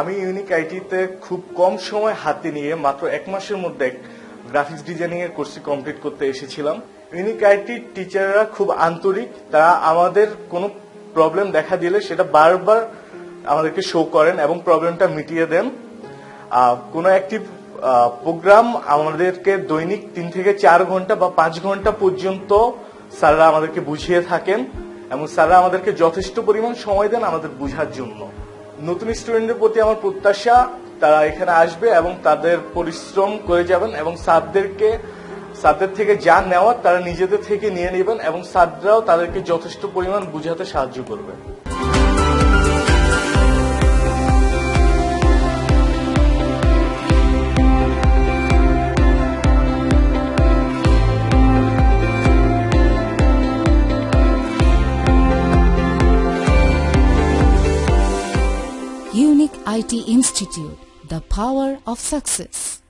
আমি ইউনিক আইটিতে খুব কম সময় হাতে নিয়ে মাত্র 1 মাসের মধ্যে গ্রাফিক্স ডিজাইনিং এর কোর্সটি কমপ্লিট করতে এসেছিলাম। ইউনিক আইটির টিচাররা খুব আন্তরিক, তারা আমাদের কোনো প্রবলেম দেখা দিলে সেটা বারবার আমাদেরকে শো করেন এবং প্রবলেমটা মিটিয়ে দেন। কোনো একটি প্রোগ্রাম আমাদেরকে দৈনিক 3 থেকে 4 ঘন্টা বা 5 ঘন্টা পর্যন্ত স্যাররা আমাদেরকে বুঝিয়ে থাকেন এবং স্যাররা আমাদেরকে যথেষ্ট পরিমাণ সময় দেন আমাদের বোঝার জন্য। নতুন স্টুডেন্টদের প্রতি আমার প্রত্যাশা তারা এখানে আসবে এবং তাদের পরিশ্রম করে যাবেন এবং স্যারদের থেকে যা নেওয়ার তারা নিজেদের থেকে নিয়ে নেবেন এবং স্যাররাও তাদেরকে যথেষ্ট পরিমাণ বুঝাতে সাহায্য করবে। Unique IT Institute, the power of success.